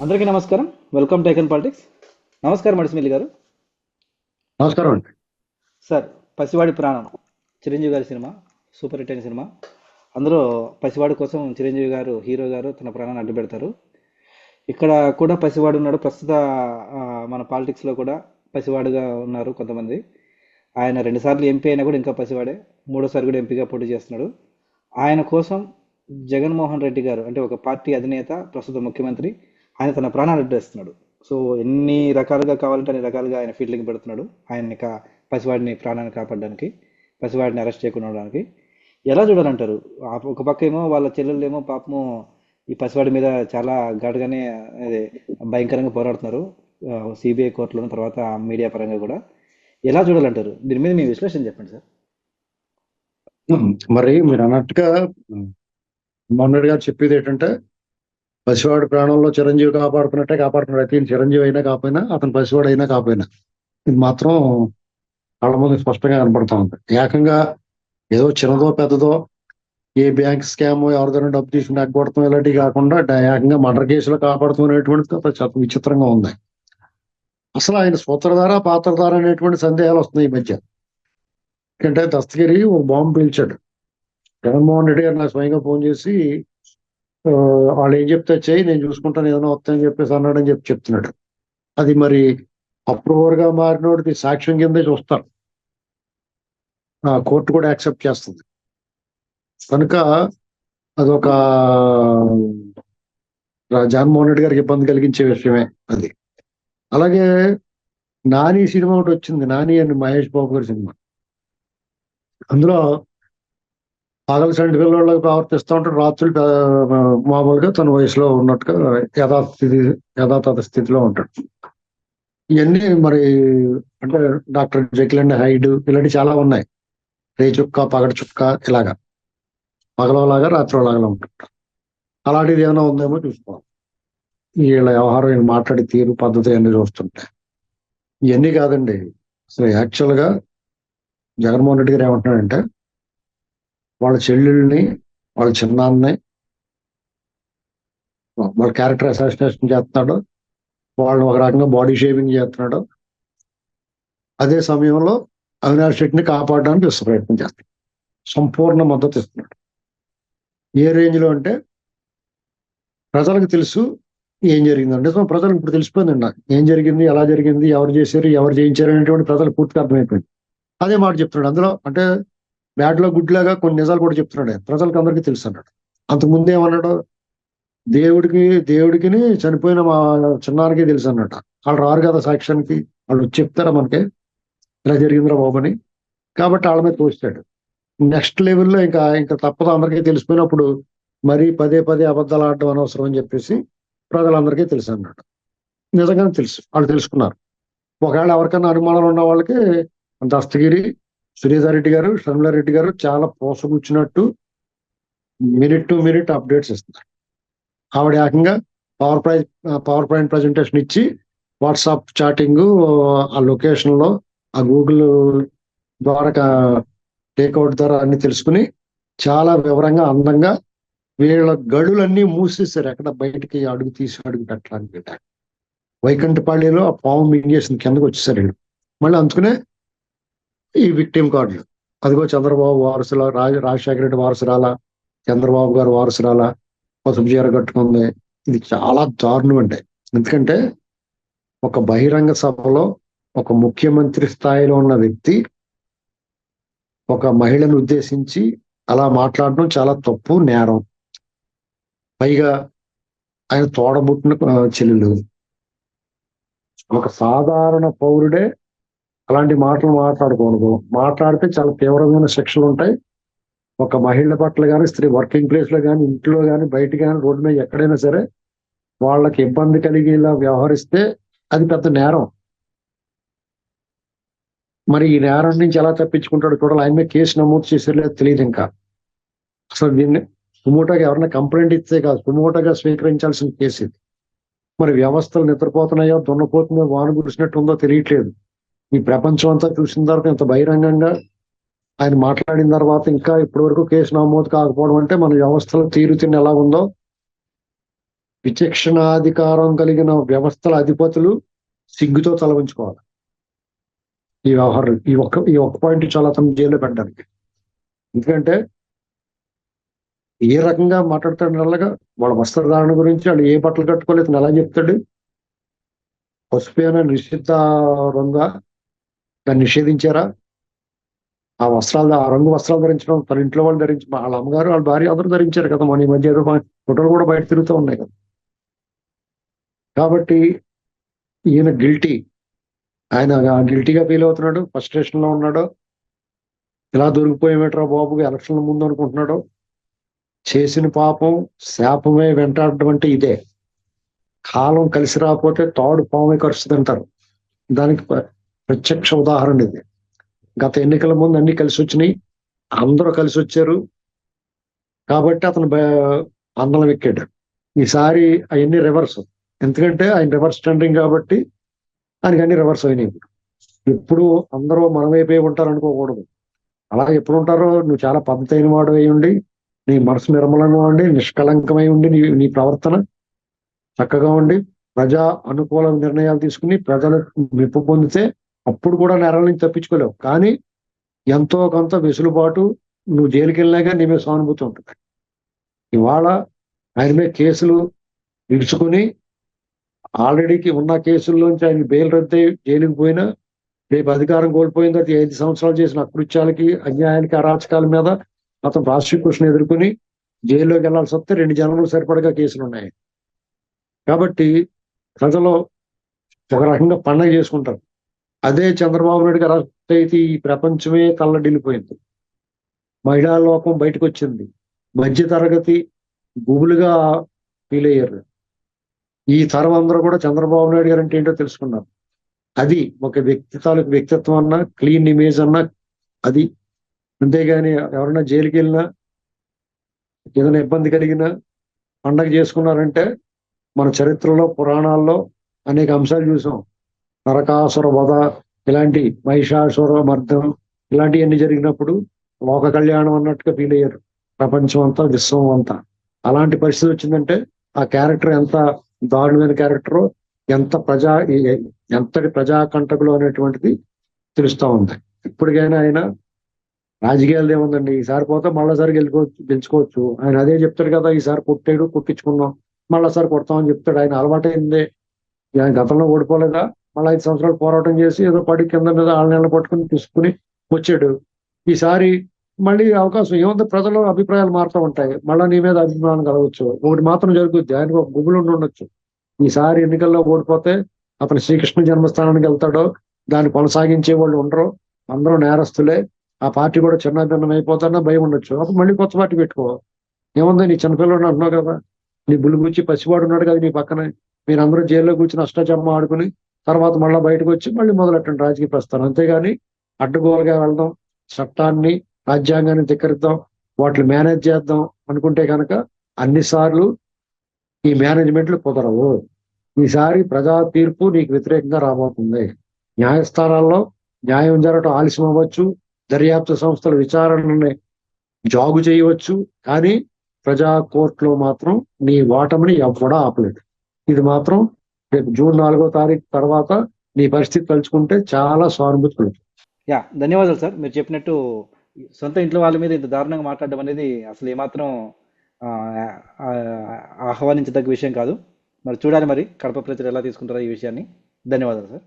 అందరికీ నమస్కారం. Welcome to icon politics. నమస్కారం మడిసిమిల్లి గారు. నమస్కారం అండి. సార్, పసివాడి ప్రాణం చిరంజీవి గారి సినిమా, సూపర్ హిట్ అయిన సినిమా. అందులో పసివాడి కోసం చిరంజీవి గారు, హీరో గారు తన ప్రాణాన్ని అడ్డు పెడతారు. ఇక్కడ కూడా పసివాడు ఉన్నాడు. ప్రస్తుత ఆ, మన పాలిటిక్స్లో కూడా పసివాడుగా ఉన్నారు కొంతమంది. ఆయన రెండుసార్లు ఎంపీ అయినా కూడా ఇంకా పసివాడే. మూడోసారి కూడా ఎంపీగా పోటీ చేస్తున్నాడు. ఆయన కోసం జగన్మోహన్ రెడ్డి గారు, అంటే ఒక పార్టీ అధినేత, ప్రస్తుత ముఖ్యమంత్రి, ఆయన తన ప్రాణాలు అడ్డేస్తున్నాడు. సో ఎన్ని రకాలుగా కావాలంటే అన్ని రకాలుగా ఆయన ఫీల్డింగ్ పెడుతున్నాడు. ఆయన్ని పసివాడిని ప్రాణాన్ని కాపాడడానికి, పసివాడిని అరెస్ట్ చేయకుండా ఉండడానికి. ఎలా చూడాలంటారు? ఒక పక్క ఏమో వాళ్ళ చెల్లెళ్ళేమో పాపము ఈ పసివాడి మీద చాలా ఘాటుగానే అదే భయంకరంగా పోరాడుతున్నారు, సిబిఐ కోర్టులోను, తర్వాత మీడియా పరంగా కూడా. ఎలా చూడాలంటారు? దీని మీద మీ విశ్లేషణ చెప్పండి సార్. మరి మీరు అన్నట్టుగా మోహన్ రెడ్డి గారు చెప్పేది ఏంటంటే, పసివాడి ప్రాణంలో చిరంజీవి కాపాడుతున్నట్టే కాపాడుతున్నాడు. అయితే ఈయన చిరంజీవి అయినా కాకపోయినా, అతను పసివాడు అయినా కాకపోయినా, ఇది మాత్రం కళ్ళ ముందు స్పష్టంగా కనపడతా ఉంది. ఏకంగా ఏదో చిన్నదో పెద్దదో, ఏ బ్యాంక్ స్కామ్, ఎవరిదైనా డబ్బు తీసుకుని ఎగ్గొడతాం ఇలాంటివి కాకుండా ఏకంగా మర్డర్ కేసులో కాపాడుతున్నటువంటిది చాలా విచిత్రంగా ఉంది. అసలు ఆయన సూత్రధార పాత్రధార అనేటువంటి సందేహాలు వస్తున్నాయి ఈ మధ్య. ఎందుకంటే దస్తగిరి ఒక బాంబు పీల్చాడు. జగన్మోహన్ రెడ్డి గారు నాకు స్వయంగా ఫోన్ చేసి ఆ, వాళ్ళు ఏం చెప్తే చేయి, నేను చూసుకుంటాను, ఏదైనా వస్తాయని చెప్పేసి అన్నాడని చెప్తున్నాడు. అది మరి అప్రూవర్ గా మారినోడికి సాక్ష్యం కిందే చూస్తారు. కోర్టు కూడా యాక్సెప్ట్ చేస్తుంది. కనుక అదొక జగన్మోహన్ రెడ్డి గారికి ఇబ్బంది కలిగించే విషయమే అది. అలాగే నాని సినిమా ఒకటి వచ్చింది, నాని అండ్ మహేష్ బాబు గారి సినిమా. అందులో పగల చంటి పిల్లలకు ప్రవర్తిస్తూ ఉంటాడు, రాత్రులు మామూలుగా తన వయసులో ఉన్నట్టుగా యథాతథ స్థితిలో ఉంటాడు. ఇవన్నీ మరి అంటే డాక్టర్ జకిల్ అండ్ హైడ్ ఇలాంటి చాలా ఉన్నాయి. రే చుక్క, పగటి చుక్క, ఇలాగా పగలలాగా రాత్రిలాగా ఉంటాడు. అలాంటిది ఏమైనా ఉందేమో చూసుకోవాలి. వీళ్ళ వ్యవహారం, వీళ్ళు మాట్లాడే తీరు, పద్ధతి అన్ని చూస్తుంటే ఇవన్నీ కాదండి. అసలు యాక్చువల్గా జగన్మోహన్ రెడ్డి గారు ఏమంటున్నాడంటే, వాళ్ళ చెల్లెళ్ళని, వాళ్ళ చిన్నాన్ని వాళ్ళ క్యారెక్టర్ అసాసినేషన్ చేస్తున్నాడు, వాళ్ళని ఒక రకంగా బాడీ షేవింగ్ చేస్తున్నాడు. అదే సమయంలో అవినాష్ రెడ్డిని కాపాడడానికి ప్రయత్నం చేస్తున్నాడు. సంపూర్ణ మద్దతు ఇస్తున్నాడు. ఏ రేంజ్ లో అంటే, ప్రజలకు తెలుసు ఏం జరిగిందంటే, సో ప్రజలకు ఇప్పుడు తెలిసిపోయిందండి ఏం జరిగింది, ఎలా జరిగింది, ఎవరు చేశారు, ఎవరు చేయించారు అనేటువంటి ప్రజలకు పూర్తిగా అర్థమైపోయింది. అదే మాట చెప్తున్నాడు. అందులో అంటే బ్యాడ్ లో గుడ్ లాగా కొన్ని నిజాలు కూడా చెప్తున్నాడు. ప్రజలకు అందరికీ తెలుసు అన్నాడు. అంతకుముందు ఏమన్నాడు, దేవుడికి చనిపోయిన మా చిన్నానికి తెలుసు అన్నట్ట. వాళ్ళు రారు కదా సాక్ష్యానికి, వాళ్ళు వచ్చి చెప్తారా మనకి ఇలా జరిగిందిరా బాబని. కాబట్టి వాళ్ళ మీద తోస్తాడు. నెక్స్ట్ లెవెల్లో ఇంకా ఇంకా తప్పదు, అందరికీ తెలిసిపోయినప్పుడు మరీ పదే పదే అబద్ధాలు ఆడడం అనవసరం అని చెప్పేసి ప్రజలందరికీ తెలుసు అన్నాడు. నిజంగానే తెలుసు, వాళ్ళు తెలుసుకున్నారు. ఒకవేళ ఎవరికైనా అనుమానాలు ఉన్న వాళ్ళకి దస్తగిరి, సునీతారెడ్డి గారు, షర్మిలారెడ్డి గారు చాలా పోసగుచ్చినట్టు మినిట్ టు మినిట్ అప్డేట్స్ ఇస్తున్నారు. ఆవిడ ఏకంగా పవర్ పాయింట్ ప్రజెంటేషన్ ఇచ్చి వాట్సాప్ చాటింగ్, ఆ లొకేషన్ లో, ఆ గూగుల్ ద్వారా టేక్అవుట్ ద్వారా అన్ని తెలుసుకుని చాలా వివరంగా, అందంగా వీళ్ళ గడులన్నీ మూసేశారు. ఎక్కడ బయటికి అడుగు తీసి అడుగు పెట్టడానికి. వైకుంఠపాళిలో ఆ పాము మింగేసిన కిందకు వచ్చేసారు వీళ్ళు. మళ్ళీ అందుకునే ఈ విక్టిమ్ కార్డులు, అదిగో చంద్రబాబు వారసుల, రాజశేఖర రెడ్డి వారసురాల, చంద్రబాబు గారు వారసురాల, పసుపు చీర కట్టుకుంది. ఇది చాలా దారుణం అండి. ఎందుకంటే ఒక బహిరంగ సభలో ఒక ముఖ్యమంత్రి స్థాయిలో ఉన్న వ్యక్తి ఒక మహిళను ఉద్దేశించి అలా మాట్లాడడం చాలా తప్పు, నేరం. పైగా ఆయన తోడబుట్టిన చెల్లెలు. ఒక సాధారణ పౌరుడే అలాంటి మాటలు మాట్లాడకూడదు. మాట్లాడితే చాలా తీవ్రమైన శిక్షలు ఉంటాయి. ఒక మహిళ పట్ల కానీ, స్త్రీ వర్కింగ్ ప్లేస్ లో కానీ, ఇంట్లో కానీ, బయట కానీ, రోడ్డు మీద ఎక్కడైనా సరే వాళ్ళకి ఇబ్బంది కలిగేలా వ్యవహరిస్తే అది పెద్ద నేరం. మరి ఈ నేరం నుంచి ఎలా తప్పించుకుంటాడు చూడాలి. ఆయన మీద కేసు నమోదు చేసేది లేదు తెలియదు. ఇంకా అసలు దీన్ని సుమోటోగా ఎవరైనా కంప్లైంట్ ఇస్తే కాదు, సుమోటోగా స్వీకరించాల్సిన కేసు ఇది. మరి వ్యవస్థలు నిద్రపోతున్నాయో, దున్నపోతుందో, వాన కురిసినట్టు ఉందో తెలియట్లేదు. ఈ ప్రపంచం అంతా చూసిన తర్వాత ఇంత బహిరంగంగా ఆయన మాట్లాడిన తర్వాత ఇంకా ఇప్పటి వరకు కేసు నమోదు కాకపోవడం అంటే మన వ్యవస్థలో తీరుతిని ఎలా ఉందో విచక్షణాధికారం కలిగిన వ్యవస్థల అధిపతులు సిగ్గుతో తల ఉంచుకోవాలి. ఈ వ్యవహారం ఈ ఒక్క పాయింట్ చాలా అతను జైల్లో పెట్టడానికి. ఎందుకంటే ఏ రకంగా మాట్లాడతాడు నల్లగా, వాళ్ళ వస్త్రధారణ గురించి, వాళ్ళు ఏ బట్టలు కట్టుకోలేదు ఎలా చెప్తాడు. పసుపైన నిషిద్ధ రంగు, దాన్ని నిషేధించారా? ఆ రంగు వస్త్రాలు ధరించడం తన ఇంట్లో వాళ్ళు ధరించి, వాళ్ళ అమ్మగారు వాళ్ళ భార్య అందరూ ధరించారు కదా. మన ఈ మధ్య ఏదో ఫోటోలు కూడా బయట తిరుగుతూ ఉన్నాయి కదా. కాబట్టి ఈయన గిల్టీ, ఆయన గిల్టీగా ఫీల్ అవుతున్నాడు, ఫ్రస్ట్రేషన్ లో ఉన్నాడు. ఇలా దొరికిపోయేమేట్రా బాబు ఎలక్షన్ల ముందు అనుకుంటున్నాడు. చేసిన పాపం శాపమే వెంటాడడం అంటే ఇదే. కాలం కలిసి రాకపోతే తాడు పామే కరుస్తుంది అంటారు. దానికి ప్రత్యక్ష ఉదాహరణ ఇది. గత ఎన్నికల ముందు అన్ని కలిసి వచ్చినాయి, అందరూ కలిసి వచ్చారు కాబట్టి అతను అందలం ఎక్కాడు. ఈసారి అవన్నీ రివర్స్. ఎందుకంటే ఆయన రివర్స్ టెండరింగ్ కాబట్టి ఆయనకి అన్ని రివర్స్ అయినాయి. ఇప్పుడు అందరూ మన వైపే ఉంటారు అనుకోకూడదు. అలా ఎప్పుడు ఉంటారో, నువ్వు చాలా పద్ధతి అయిన వాడు అయి ఉండి, నీ మనసు నిర్మలంగా ఉండి, నిష్కళంకమై ఉండి, నీ ప్రవర్తన చక్కగా ఉండి, ప్రజా అనుకూల నిర్ణయాలు తీసుకుని ప్రజలు మెప్పు పొందితే అప్పుడు కూడా నేరాల నుంచి తప్పించుకోలేవు. కానీ ఎంతో కొంత వెసులుబాటు, నువ్వు జైలుకి వెళ్ళినాక నీ మీద సానుభూతి ఉంటుంది. ఇవాళ ఆయన మీద కేసులు విడుచుకుని ఆల్రెడీకి ఉన్న కేసుల్లోంచి ఆయన బెయిల్ రద్దు జైలుకి పోయినా, రేపు అధికారం కోల్పోయిన తర్వాత 5 సంవత్సరాలు చేసిన అకృత్యాలకి, అన్యాయానికి, అరాచకాల మీద అతను ప్రాసిక్యూషన్ ఎదుర్కొని జైల్లోకి వెళ్లాల్సి వస్తే 2 జన్మలు సరిపడగా కేసులు ఉన్నాయి. కాబట్టి ప్రజలు ఒక రకంగా పండగ చేసుకుంటారు. అదే చంద్రబాబు నాయుడు గారు అరెస్ట్ అయితే ఈ ప్రపంచమే కళ్ళడిల్లిపోయింది. మహిళా లోకం బయటకు వచ్చింది. మధ్య తరగతి గుబులుగా ఫీల్ అయ్యారు. ఈ తరం అందరూ కూడా చంద్రబాబు నాయుడు గారు అంటే ఏంటో తెలుసుకున్నారు. అది ఒక తాలూకు వ్యక్తిత్వం అన్నా, క్లీన్ ఇమేజ్ అన్నా అది. అంతేగాని ఎవరైనా జైలుకి వెళ్ళినా, ఏదైనా ఇబ్బంది కలిగినా పండగ చేసుకున్నారంటే మన చరిత్రలో, పురాణాల్లో అనేక అంశాలు చూసాం. నరకాసుర వధ, ఇలాంటి మహిషాసుర మర్దం, ఇలాంటివన్నీ జరిగినప్పుడు లోక కళ్యాణం అన్నట్టుగా ఫీల్ అయ్యారు ప్రపంచం అంతా, విశ్వం అంతా. అలాంటి పరిస్థితి వచ్చిందంటే ఆ క్యారెక్టర్ ఎంత దారుణమైన క్యారెక్టరో, ఎంతటి ప్రజాకంటకులు అనేటువంటిది తెలుస్తా ఉంది. ఇప్పటికైనా ఆయన రాజకీయాలు ఏముందండి, ఈసారి పోతే మళ్ళీసారి గెలుచుకోవచ్చు. ఆయన అదే చెప్తాడు కదా, ఈసారి కొట్టాడు, కొట్టించుకున్నాం, మళ్ళీసారి కొడతామని చెప్తాడు. ఆయన అలవాటైంది. ఆయన గతంలో ఓడిపోలేదా, మళ్ళీ 5 సంవత్సరాలు పోరాటం చేసి ఏదో పడి కింద మీద 6 నెలలు పట్టుకుని తీసుకుని వచ్చాడు. ఈసారి మళ్ళీ అవకాశం ఏముంది, ప్రజల అభిప్రాయాలు మారుతూ ఉంటాయి, మళ్ళీ నీ మీద అభిమానం కలవచ్చు. ఒకటి మాత్రం జరుగుద్ది, ఆయనకు ఒక గుబులు ఉండొచ్చు. ఈసారి ఎన్నికల్లో ఓడిపోతే అతను శ్రీకృష్ణ జన్మస్థానానికి వెళ్తాడో, దాన్ని కొనసాగించే వాళ్ళు ఉండరు, అందరూ నేరస్తులే, ఆ పార్టీ కూడా చిన్న భిన్నం అయిపోతానో భయం ఉండొచ్చు. అప్పుడు మళ్ళీ కొత్త పార్టీ పెట్టుకో. ఏముంది, నీ చిన్నపిల్లడు అంటున్నావు కదా, నీ బుల్లి పసివాడు ఉన్నాడు కదా నీ పక్కన, మీరందరూ జైల్లో కూర్చుని అష్టాచమ్మ ఆడుకుని తర్వాత మళ్ళీ బయటకు వచ్చి మళ్ళీ మొదలెట్టండి రాజకీయ ప్రస్థానం. అంతేగాని అడ్డగోలుగా వెళ్దాం, చట్టాన్ని, రాజ్యాంగాన్ని ధిక్కరిద్దాం, వాటిని మేనేజ్ చేద్దాం అనుకుంటే కనుక అన్నిసార్లు ఈ మేనేజ్మెంట్లు కుదరవు. ఈసారి ప్రజా తీర్పు నీకు వ్యతిరేకంగా రాబోతుంది. న్యాయస్థానాల్లో న్యాయం జరగటం ఆలస్యం అవ్వచ్చు, దర్యాప్తు సంస్థల విచారణని జాగు చేయవచ్చు, కానీ ప్రజా కోర్టులో మాత్రం నీ ఓటమిని ఎవ్వడా ఆపలేదు. ఇది మాత్రం రేపు జూన్ 4వ తారీఖు తర్వాత నీ పరిస్థితి తలుచుకుంటే చాలా సానుభూతి కలుగుతుంది. ధన్యవాదాలు సార్. మీరు చెప్పినట్టు సొంత ఇంట్లో వాళ్ళ మీద ఇంత దారుణంగా మాట్లాడడం అనేది అసలు ఏమాత్రం ఆ, ఆ, ఆహ్వానించదగ్గ విషయం కాదు. మరి చూడాలి మరి కడప ప్రజలు ఎలా తీసుకుంటారో ఈ విషయాన్ని. ధన్యవాదాలు సార్.